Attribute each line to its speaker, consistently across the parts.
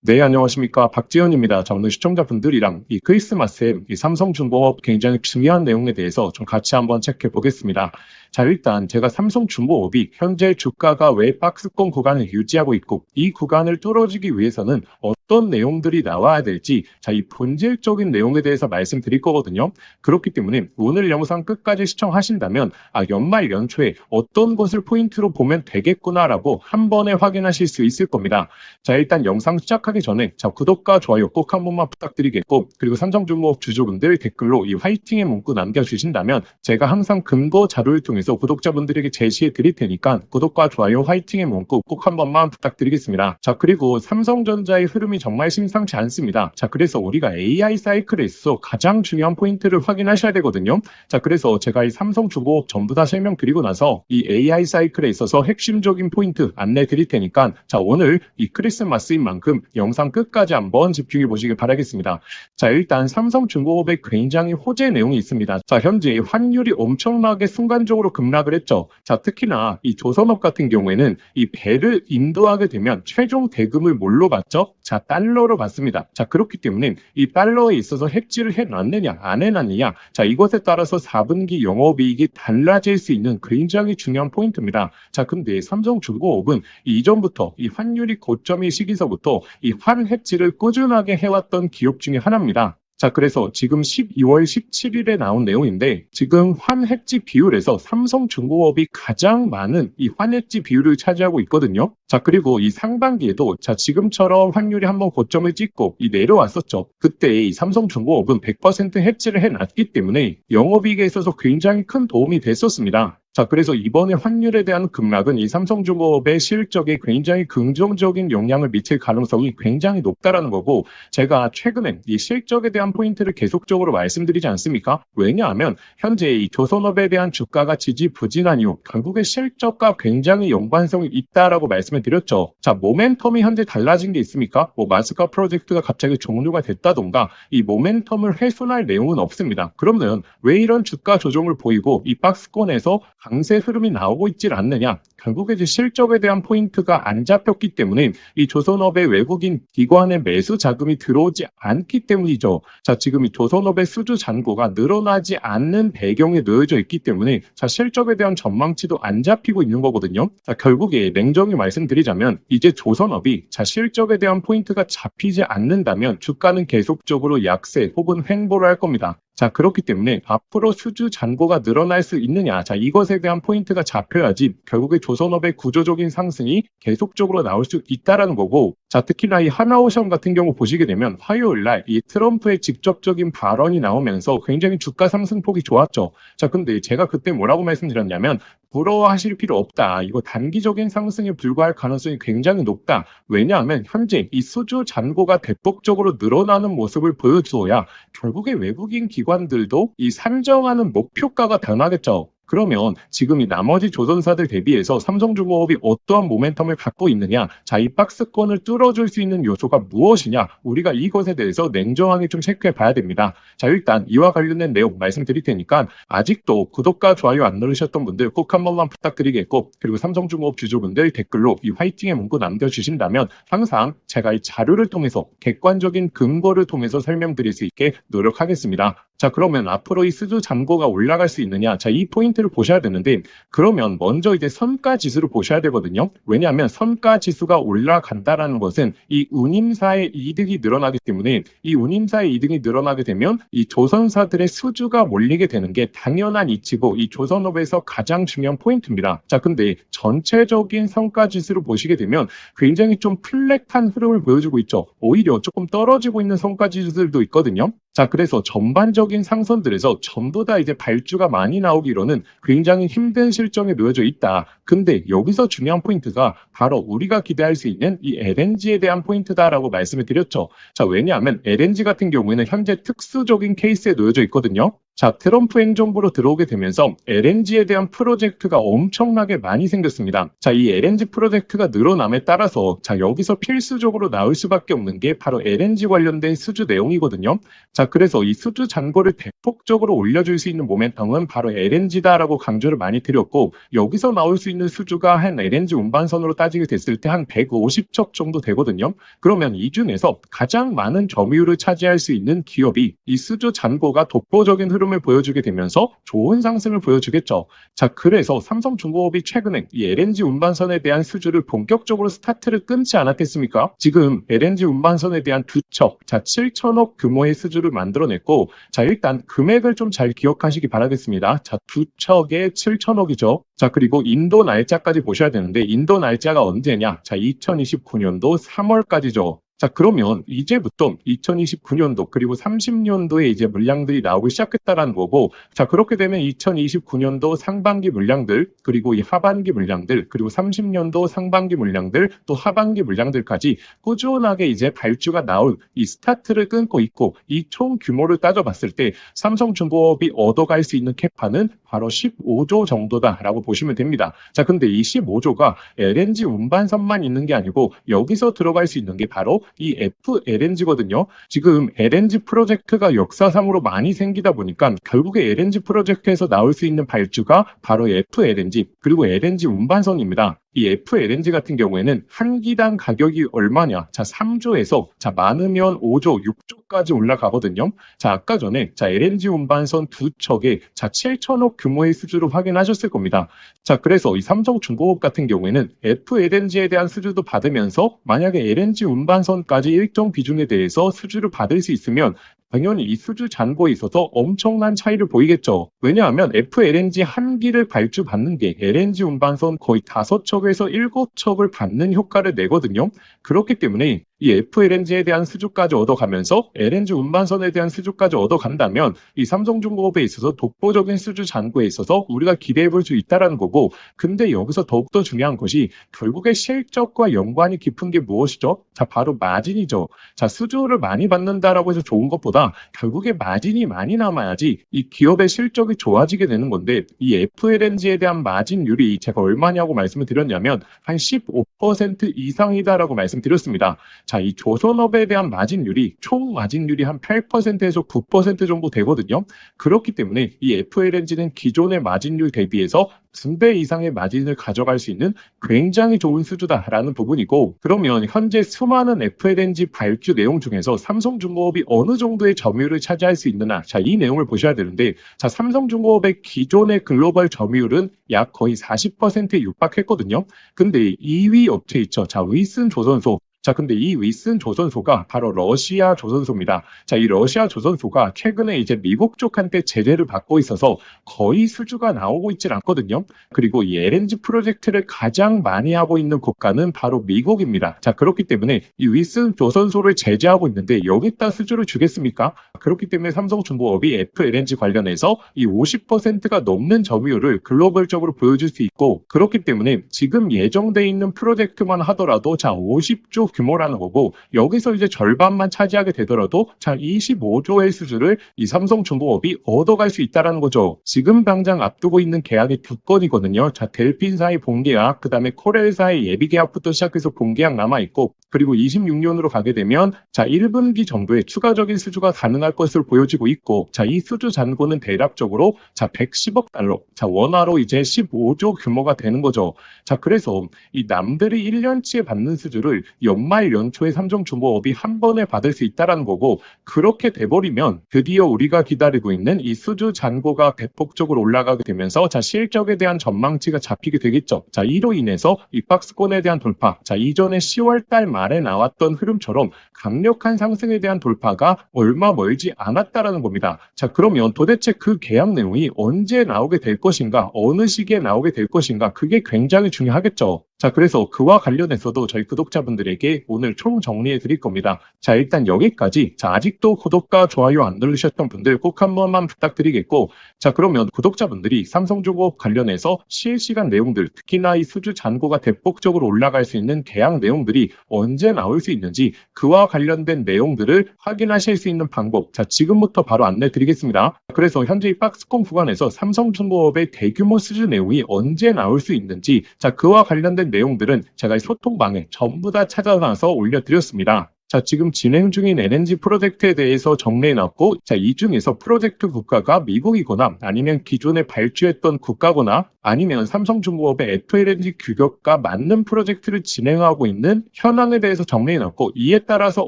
Speaker 1: 네, 안녕하십니까. 박지현입니다. 자, 오늘 시청자분들이랑 이 크리스마스에 이 삼성중공업 굉장히 중요한 내용에 대해서 좀 같이 한번 체크해 보겠습니다. 자, 일단 제가 삼성중공업이 현재 주가가 왜 박스권 구간을 유지하고 있고 이 구간을 뚫어지기 위해서는 어떤 내용들이 나와야 될지 이 본질적인 내용에 대해서 말씀드릴 거거든요. 그렇기 때문에 오늘 영상 끝까지 시청하신다면 연말 연초에 어떤 것을 포인트로 보면 되겠구나라고 한 번에 확인하실 수 있을 겁니다. 자, 일단 영상 시작하기 전에 구독과 좋아요 꼭 한 번만 부탁드리겠고, 그리고 삼성중공업 주주분들 댓글로 이 화이팅의 문구 남겨주신다면 제가 항상 근거 자료를 통해서 구독자분들에게 제시해 드릴 테니까 구독과 좋아요 화이팅의 문구 꼭 한 번만 부탁드리겠습니다. 자, 그리고 삼성전자의 흐름이 정말 심상치 않습니다. 자, 그래서 우리가 AI 사이클에 있어 가장 중요한 포인트를 확인하셔야 되거든요. 자, 그래서 제가 이 삼성중공업 전부 다 설명드리고 나서 이 AI 사이클에 있어서 핵심적인 포인트 안내 드릴 테니까 오늘 이 크리스마스인 만큼 영상 끝까지 한번 집중해 보시길 바라겠습니다. 자, 일단 삼성중공업에 굉장히 호재 내용이 있습니다. 자, 현재 환율이 엄청나게 순간적으로 급락을 했죠. 자, 특히나 이 조선업 같은 경우에는 이 배를 인도하게 되면 최종 대금을 뭘로 받죠? 자, 달러로 받습니다. 자, 그렇기 때문에 이 달러에 있어서 hedge를 해놨느냐 안 해놨느냐, 자, 이것에 따라서 4분기 영업이익이 달라질 수 있는 굉장히 중요한 포인트입니다. 자, 근데 삼성중공업은 이전부터 이 환율이 고점의 시기서부터 이 환 hedge를 꾸준하게 해왔던 기업 중에 하나입니다. 자, 그래서 지금 12월 17일에 나온 내용인데, 지금 환 hedge 비율에서 삼성중공업이 가장 많은 이 환 hedge 비율을 차지하고 있거든요. 자, 그리고 이 상반기에도 지금처럼 환율이 한번 고점을 찍고 내려왔었죠. 그때 이 삼성중공업은 100% hedge를 해놨기 때문에 영업이익에 있어서 굉장히 큰 도움이 됐었습니다. 자, 그래서 이번에 환율에 대한 급락은 이 삼성중공업의 실적에 굉장히 긍정적인 영향을 미칠 가능성이 굉장히 높다라는 거고, 제가 최근에 이 실적에 대한 포인트를 계속적으로 말씀드리지 않습니까? 왜냐하면 현재 이 조선업에 대한 주가가 지지부진한 이유, 결국에 실적과 굉장히 연관성이 있다라고 말씀을 드렸죠. 자, 모멘텀이 현재 달라진 게 있습니까? 마스카 프로젝트가 갑자기 종료가 됐다던가 이 모멘텀을 훼손할 내용은 없습니다. 그러면 왜 이런 주가 조정을 보이고 이 박스권에서 강세 흐름이 나오고 있질 않느냐? 결국에 실적에 대한 포인트가 안 잡혔기 때문에 이 조선업의 외국인 기관의 매수 자금이 들어오지 않기 때문이죠. 자, 지금 이 조선업의 수주 잔고가 늘어나지 않는 배경에 놓여져 있기 때문에 실적에 대한 전망치도 안 잡히고 있는 거거든요. 자, 결국에 냉정히 말씀드리자면 이제 조선업이 실적에 대한 포인트가 잡히지 않는다면 주가는 계속적으로 약세 혹은 횡보를 할 겁니다. 자, 그렇기 때문에 앞으로 수주 잔고가 늘어날 수 있느냐, 이것에 대한 포인트가 잡혀야지 결국에 조선업의 구조적인 상승이 계속적으로 나올 수 있다라는 거고, 자, 특히나 이 하나오션 같은 경우 보시게 되면 화요일 날 이 트럼프의 직접적인 발언이 나오면서 굉장히 주가 상승폭이 좋았죠. 자, 근데 제가 그때 뭐라고 말씀드렸냐면 부러워하실 필요 없다. 이거 단기적인 상승에 불과할 가능성이 굉장히 높다. 왜냐하면 현재 이 수주 잔고가 대폭적으로 늘어나는 모습을 보여줘야 결국에 외국인 기관들도 이 산정하는 목표가가 변하겠죠. 그러면 지금 이 나머지 조선사들 대비해서 삼성중공업이 어떠한 모멘텀을 갖고 있느냐, 이 박스권을 뚫어줄 수 있는 요소가 무엇이냐, 우리가 이것에 대해서 냉정하게 좀 체크해 봐야 됩니다. 자, 일단 이와 관련된 내용 말씀드릴 테니까 아직도 구독과 좋아요 안 누르셨던 분들 꼭 한 번만 부탁드리겠고, 그리고 삼성중공업 주주분들 댓글로 이 화이팅의 문구 남겨주신다면 항상 제가 이 자료를 통해서 객관적인 근거를 통해서 설명드릴 수 있게 노력하겠습니다. 자, 그러면 앞으로 이 수주 잔고가 올라갈 수 있느냐, 이 포인트를 보셔야 되는데, 그러면 먼저 이제 선가 지수를 보셔야 되거든요. 왜냐하면 선가 지수가 올라간다라는 것은 이 운임사의 이득이 늘어나기 때문에, 이 운임사의 이득이 늘어나게 되면 이 조선사들의 수주가 몰리게 되는 게 당연한 이치고 이 조선업에서 가장 중요한 포인트입니다. 자, 근데 전체적인 성과 지수를 보시게 되면 굉장히 좀 플랫한 흐름을 보여주고 있죠. 오히려 조금 떨어지고 있는 성과 지수들도 있거든요. 자, 그래서 전반적인 상선들에서 전부 다 이제 발주가 많이 나오기로는 굉장히 힘든 실정에 놓여져 있다. 근데 여기서 중요한 포인트가 바로 우리가 기대할 수 있는 이 LNG에 대한 포인트다라고 말씀을 드렸죠. 자, 왜냐하면 LNG 같은 경우에는 현재 특수적인 케이스에 놓여져 있거든요. 자, 트럼프 행정부로 들어오게 되면서 LNG에 대한 프로젝트가 엄청나게 많이 생겼습니다. 자, 이 LNG 프로젝트가 늘어남에 따라서 자, 여기서 필수적으로 나올 수밖에 없는 게 바로 LNG 관련된 수주 내용이거든요. 자, 그래서 이 수주 잔고를 대폭적으로 올려줄 수 있는 모멘텀은 바로 LNG다라고 강조를 많이 드렸고, 여기서 나올 수 있는 수주가 한 LNG 운반선으로 따지게 됐을 때 한 150척 정도 되거든요. 그러면 이 중에서 가장 많은 점유율을 차지할 수 있는 기업이 이 수주 잔고가 독보적인 흐름을 보여주게 되면서 좋은 상승을 보여주겠죠. 자, 그래서 삼성중공업이 최근에 이 LNG 운반선에 대한 수주를 본격적으로 스타트를 끊지 않았겠습니까? 지금 LNG 운반선에 대한 두 척, 자 7천억 규모의 수주를 만들어냈고, 자 일단 금액을 좀 잘 기억하시기 바라겠습니다. 자, 두 척에 7천억이죠. 자, 그리고 인도 날짜까지 보셔야 되는데, 인도 날짜가 언제냐? 자, 2029년도 3월까지죠. 자, 그러면 이제부터 2029년도 그리고 30년도에 이제 물량들이 나오기 시작했다라는 거고, 자, 그렇게 되면 2029년도 상반기 물량들, 그리고 이 하반기 물량들, 그리고 30년도 상반기 물량들, 또 하반기 물량들까지 꾸준하게 이제 발주가 나올 이 스타트를 끊고 있고, 이 총 규모를 따져봤을 때 삼성중공업이 얻어갈 수 있는 캐파는 바로 15조 정도다라고 보시면 됩니다. 자, 근데 이 15조가 LNG 운반선만 있는 게 아니고 여기서 들어갈 수 있는 게 바로 이 FLNG거든요. 지금 LNG 프로젝트가 역사상으로 많이 생기다 보니까 결국에 LNG 프로젝트에서 나올 수 있는 발주가 바로 FLNG 그리고 LNG 운반선입니다. 이 FLNG 같은 경우에는 한 기당 가격이 얼마냐? 자, 3조에서 자 많으면 5조, 6조까지 올라가거든요. 자, 아까 전에 자 LNG 운반선 두 척에 자 7천억 규모의 수주를 확인하셨을 겁니다. 자, 그래서 이 삼성중공업 같은 경우에는 FLNG에 대한 수주도 받으면서 만약에 LNG 운반선까지 일정 비중에 대해서 수주를 받을 수 있으면 당연히 이 수주 잔고에 있어서 엄청난 차이를 보이겠죠. 왜냐하면 FLNG 한 기를 발주받는 게 LNG 운반선 거의 5척에서 7척을 받는 효과를 내거든요. 그렇기 때문에 이 FLNG에 대한 수주까지 얻어가면서 LNG 운반선에 대한 수주까지 얻어간다면 이 삼성중공업에 있어서 독보적인 수주 잔고에 있어서 우리가 기대해 볼 수 있다는 거고, 근데 여기서 더욱더 중요한 것이 결국에 실적과 연관이 깊은 게 무엇이죠? 자, 바로 마진이죠. 자, 수주를 많이 받는다라고 해서 좋은 것보다 결국에 마진이 많이 남아야지 이 기업의 실적이 좋아지게 되는 건데, 이 FLNG에 대한 마진율이 제가 얼마냐고 말씀을 드렸냐면 한 15% 이상이다라고 말씀드렸습니다. 자, 이 조선업에 대한 마진율이 총 마진율이 한 8%에서 9% 정도 되거든요. 그렇기 때문에 이 FLNG는 기존의 마진율 대비해서 2배 이상의 마진을 가져갈 수 있는 굉장히 좋은 수주다라는 부분이고, 그러면 현재 수많은 FLNG 발주 내용 중에서 삼성중공업이 어느 정도의 점유율을 차지할 수 있느냐? 자, 이 내용을 보셔야 되는데, 자, 삼성중공업의 기존의 글로벌 점유율은 약 거의 40%에 육박했거든요. 근데 2위 업체 있죠. 자, 윌슨 조선소. 자, 근데 이 윌슨 조선소가 바로 러시아 조선소입니다. 자, 이 러시아 조선소가 최근에 이제 미국 쪽한테 제재를 받고 있어서 거의 수주가 나오고 있질 않거든요. 그리고 이 LNG 프로젝트를 가장 많이 하고 있는 국가는 바로 미국입니다. 자, 그렇기 때문에 이 윌슨 조선소를 제재하고 있는데 여기다 수주를 주겠습니까? 그렇기 때문에 삼성중공업이 FLNG 관련해서 이 50%가 넘는 점유율을 글로벌적으로 보여줄 수 있고, 그렇기 때문에 지금 예정돼 있는 프로젝트만 하더라도 자 50조 규모라는 거고, 여기서 이제 절반만 차지하게 되더라도 자 25조의 수주를 이 삼성중공업이 얻어갈 수 있다는 거죠. 지금 당장 앞두고 있는 계약이 두 건이거든요. 자, 델핀사의 본계약, 그 다음에 코렐사의 예비계약부터 시작해서 본계약 남아있고, 그리고 26년으로 가게 되면 자 1분기 정도의 추가적인 수주가 가능할 것으로 보여지고 있고, 자 이 수주 잔고는 대략적으로 자 110억 달러, 자 원화로 이제 15조 규모가 되는 거죠. 자, 그래서 이 남들이 1년치에 받는 수주를 연말 연초에 삼성중공업이 한 번에 받을 수 있다는 거고, 그렇게 돼버리면 드디어 우리가 기다리고 있는 이 수주 잔고가 대폭적으로 올라가게 되면서 자 실적에 대한 전망치가 잡히게 되겠죠. 자, 이로 인해서 이 박스권에 대한 돌파, 자 이전에 10월 달 말에 나왔던 흐름처럼 강력한 상승에 대한 돌파가 얼마 멀지 않았다라는 겁니다. 자, 그러면 도대체 그 계약 내용이 언제 나오게 될 것인가, 어느 시기에 나오게 될 것인가, 그게 굉장히 중요하겠죠. 자, 그래서 그와 관련해서도 저희 구독자분들에게 오늘 총 정리해 드릴 겁니다. 자, 일단 여기까지. 자, 아직도 구독과 좋아요 안 누르셨던 분들 꼭 한 번만 부탁드리겠고, 자, 그러면 구독자분들이 삼성중공업 관련해서 실시간 내용들, 특히나 이 수주 잔고가 대폭적으로 올라갈 수 있는 계약 내용들이 언제 나올 수 있는지, 그와 관련된 내용들을 확인하실 수 있는 방법, 자, 지금부터 바로 안내 드리겠습니다. 그래서 현재 이 박스권 구간에서 삼성중공업의 대규모 수주 내용이 언제 나올 수 있는지, 자, 그와 관련된 내용들은 제가 이 소통방에 전부 다 찾아놔서 올려드렸습니다. 자, 지금 진행 중인 LNG 프로젝트에 대해서 정리해놨고, 자, 이 중에서 프로젝트 국가가 미국이거나 아니면 기존에 발주했던 국가거나 아니면 삼성중공업의 FLNG 규격과 맞는 프로젝트를 진행하고 있는 현황에 대해서 정리해놨고, 이에 따라서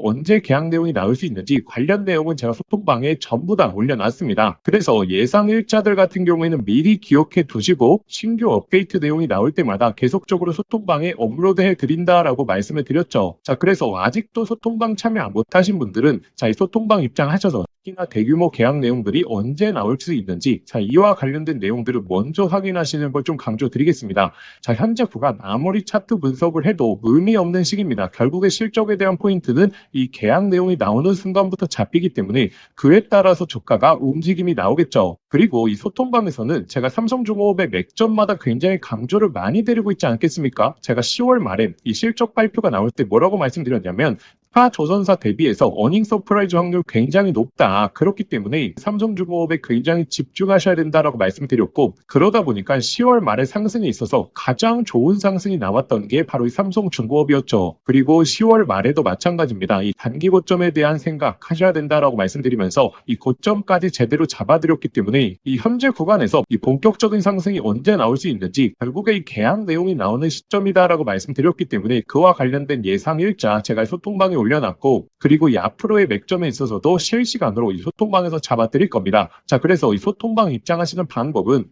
Speaker 1: 언제 계약 내용이 나올 수 있는지 관련 내용은 제가 소통방에 전부 다 올려놨습니다. 그래서 예상 일자들 같은 경우에는 미리 기억해 두시고 신규 업데이트 내용이 나올 때마다 계속적으로 소통방에 업로드해 드린다라고 말씀을 드렸죠. 자, 그래서 아직도 소통방 참여 못하신 분들은 자, 이 소통방 입장하셔서 특히나 대규모 계약 내용들이 언제 나올 수 있는지, 자, 이와 관련된 내용들을 먼저 확인하시는 걸 좀 강조드리겠습니다. 자, 현재 구간 아무리 차트 분석을 해도 의미 없는 시기입니다. 결국에 실적에 대한 포인트는 이 계약 내용이 나오는 순간부터 잡히기 때문에 그에 따라서 주가가 움직임이 나오겠죠. 그리고 이 소통방에서는 제가 삼성중공업의 맥점마다 굉장히 강조를 많이 드리고 있지 않겠습니까? 제가 10월 말에 이 실적 발표가 나올 때 뭐라고 말씀드렸냐면, 타 조선사 대비해서 어닝 서프라이즈 확률 굉장히 높다. 그렇기 때문에 삼성중공업에 굉장히 집중하셔야 된다라고 말씀드렸고, 그러다 보니까 10월 말에 상승에 있어서 가장 좋은 상승이 나왔던 게 바로 이 삼성중공업이었죠. 그리고 10월 말에도 마찬가지입니다. 이 단기 고점에 대한 생각하셔야 된다라고 말씀드리면서 이 고점까지 제대로 잡아드렸기 때문에 이 현재 구간에서 이 본격적인 상승이 언제 나올 수 있는지 결국에 이 계약 내용이 나오는 시점이다라고 말씀드렸기 때문에 그와 관련된 예상 일자 제가 소통방에 올려놨고, 그리고 이 앞으로의 맥점에 있어서도 실시간으로 이 소통방에서 잡아드릴 겁니다. 자, 그래서 이 소통방 입장하시는 방법은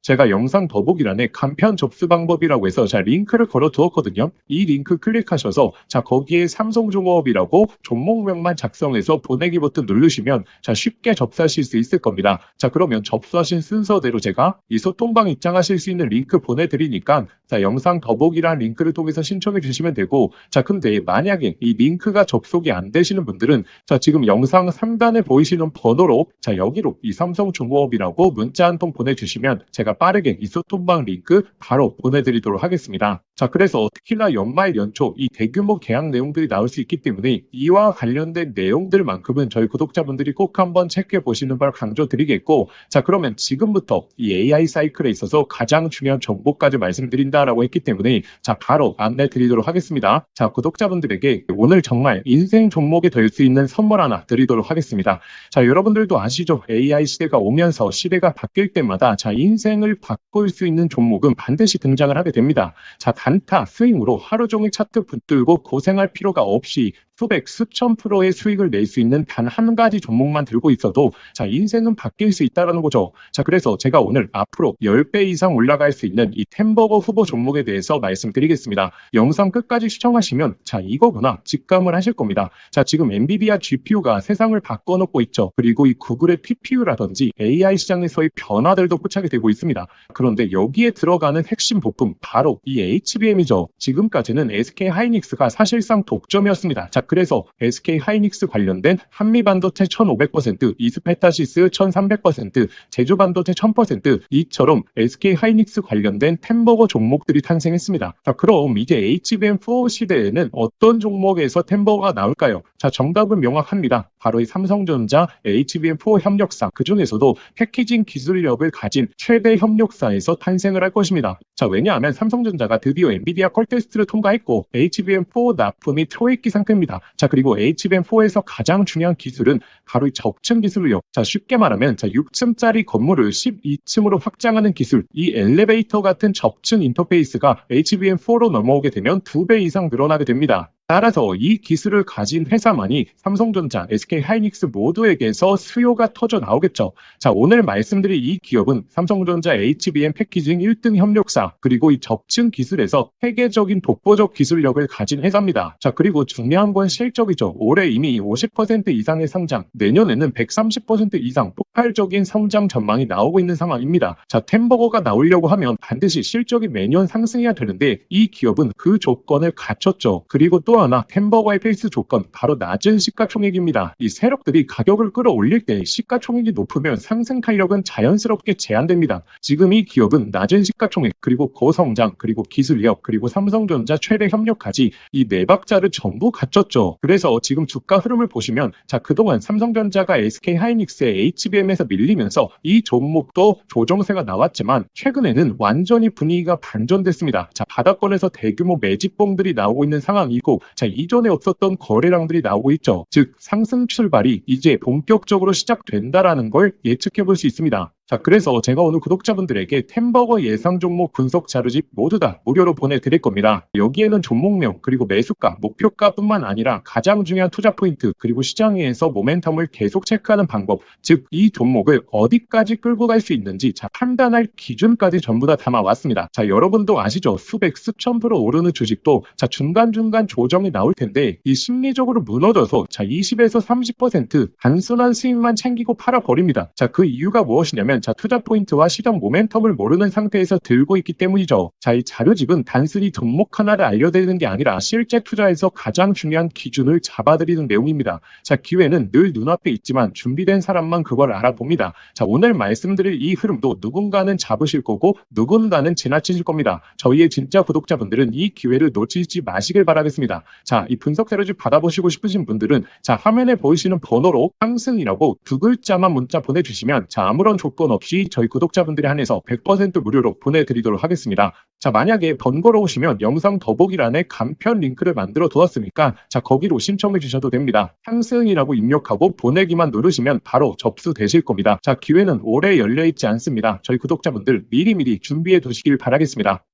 Speaker 1: 제가 영상 더보기란에 간편 접수 방법이라고 해서 자, 링크를 걸어 두었거든요. 이 링크 클릭하셔서 자, 거기에 삼성중공업이라고 종목명만 작성해서 보내기 버튼 누르시면 자, 쉽게 접수하실 수 있을 겁니다. 자, 그러면 접수하신 순서대로 제가 이 소통방 입장하실 수 있는 링크 보내드리니까 자, 영상 더보기란 링크를 통해서 신청해 주시면 되고, 자, 근데 만약에 이 링크가 접속이 안 되시는 분들은 자, 지금 영상 상단에 보이시는 번호로 자, 여기로 이 삼성중공업이라고 문자 한 통 보내주시면 제가 빠르게 이 소통방 링크 바로 보내드리도록 하겠습니다. 자, 그래서 특히나 연말 연초 이 대규모 계약 내용들이 나올 수 있기 때문에 이와 관련된 내용들만큼은 저희 구독자분들이 꼭 한번 체크해 보시는 걸 강조드리겠고, 자, 그러면 지금부터 이 AI 사이클에 있어서 가장 중요한 정보까지 말씀드린다라고 했기 때문에 자, 바로 안내 드리도록 하겠습니다. 자, 구독자분들에게 오늘 정말 인생 종목이 될 수 있는 선물 하나 드리도록 하겠습니다. 자, 여러분들도 아시죠? AI 시대가 오면서 시대가 바뀔 때마다 자, 인생을 바꿀 수 있는 종목은 반드시 등장을 하게 됩니다. 자, 단타 스윙으로 하루 종일 차트 붙들고 고생할 필요가 없이 수백, 수천 프로의 수익을 낼 수 있는 단 한 가지 종목만 들고 있어도 자, 인생은 바뀔 수 있다는 거죠. 자, 그래서 제가 오늘 앞으로 10배 이상 올라갈 수 있는 이 템버거 후보 종목에 대해서 말씀드리겠습니다. 영상 끝까지 시청하시면 자, 이거구나 직감을 하실 겁니다. 자, 지금 엔비디아 GPU가 세상을 바꿔놓고 있죠. 그리고 이 구글의 TPU라든지 AI 시장에서의 변화들도 포착이 되고 있습니다. 그런데 여기에 들어가는 핵심 부품 바로 이 HBM이죠. 지금까지는 SK 하이닉스가 사실상 독점이었습니다. 자, 그래서 SK 하이닉스 관련된 한미반도체 1500%, 이스페타시스 1300%, 제주반도체 1000% 이처럼 SK 하이닉스 관련된 템버거 종목들이 탄생했습니다. 자, 그럼 이제 HBM4 시대에는 어떤 종목에서 템버거가 나올까요? 자, 정답은 명확합니다. 바로 이 삼성전자 HBM4 협력사, 그 중에서도 패키징 기술력을 가진 최대 협력사에서 탄생을 할 것입니다. 자, 왜냐하면 삼성전자가 드디어 엔비디아 컬 테스트를 통과했고 HBM4 납품이 초읽기 상태입니다. 자, 그리고 HBM4에서 가장 중요한 기술은 바로 이 적층 기술력. 자, 쉽게 말하면 자, 6층짜리 건물을 12층으로 확장하는 기술, 이 엘리베이터 같은 적층 인터페이스가 HBM4로 넘어오게 되면 2배 이상 늘어나게 됩니다. 따라서 이 기술을 가진 회사만이 삼성전자, SK하이닉스 모두에게서 수요가 터져 나오겠죠. 자, 오늘 말씀드릴 이 기업은 삼성전자 HBM 패키징 1등 협력사, 그리고 이 적층 기술에서 세계적인 독보적 기술력을 가진 회사입니다. 자, 그리고 중요한 건 실적이죠. 올해 이미 50% 이상의 상장, 내년에는 130% 이상 폭발적인 성장 전망이 나오고 있는 상황입니다. 자, 템버거가 나오려고 하면 반드시 실적이 매년 상승해야 되는데 이 기업은 그 조건을 갖췄죠. 그리고 또 하나 템버거의 필수 조건, 바로 낮은 시가총액입니다. 이 세력들이 가격을 끌어올릴 때 시가총액이 높으면 상승 탄력은 자연스럽게 제한됩니다. 지금 이 기업은 낮은 시가총액, 그리고 고성장, 그리고 기술력, 그리고 삼성전자 최대 협력까지 이 네 박자를 전부 갖췄죠. 그래서 지금 주가 흐름을 보시면, 자, 그동안 삼성전자가 SK하이닉스의 HBM에서 밀리면서 이 종목도 조정세가 나왔지만 최근에는 완전히 분위기가 반전됐습니다. 자, 바닥권에서 대규모 매집봉들이 나오고 있는 상황이고, 자, 이전에 없었던 거래량들이 나오고 있죠. 즉, 상승 출발이 이제 본격적으로 시작된다라는 걸 예측해 볼 수 있습니다. 자, 그래서 제가 오늘 구독자분들에게 템버거 예상 종목 분석 자료집 모두 다 무료로 보내드릴 겁니다. 여기에는 종목명, 그리고 매수가, 목표가뿐만 아니라 가장 중요한 투자 포인트, 그리고 시장에서 모멘텀을 계속 체크하는 방법, 즉 이 종목을 어디까지 끌고 갈 수 있는지, 자, 판단할 기준까지 전부 다 담아왔습니다. 자, 여러분도 아시죠? 수백, 수천 프로 오르는 주식도 자, 중간중간 조정이 나올 텐데 이 심리적으로 무너져서 자, 20에서 30% 단순한 수익만 챙기고 팔아버립니다. 자, 그 이유가 무엇이냐면, 자, 투자 포인트와 시장 모멘텀을 모르는 상태에서 들고 있기 때문이죠. 자, 이 자료집은 단순히 종목 하나를 알려드리는 게 아니라 실제 투자에서 가장 중요한 기준을 잡아드리는 내용입니다. 자, 기회는 늘 눈앞에 있지만 준비된 사람만 그걸 알아봅니다. 자, 오늘 말씀드릴 이 흐름도 누군가는 잡으실 거고 누군가는 지나치실 겁니다. 저희의 진짜 구독자분들은 이 기회를 놓치지 마시길 바라겠습니다. 자, 이 분석 자료집 받아보시고 싶으신 분들은 자, 화면에 보이시는 번호로 상승이라고 두 글자만 문자 보내주시면 자, 아무런 조건 없이 저희 구독자분들에 한해서 100% 무료로 보내드리도록 하겠습니다. 자, 만약에 번거로우시면 영상 더보기란에 간편 링크를 만들어 두었으니까 자, 거기로 신청해 주셔도 됩니다. 상승이라고 입력하고 보내기만 누르시면 바로 접수되실 겁니다. 자, 기회는 오래 열려있지 않습니다. 저희 구독자분들 미리미리 준비해 두시길 바라겠습니다.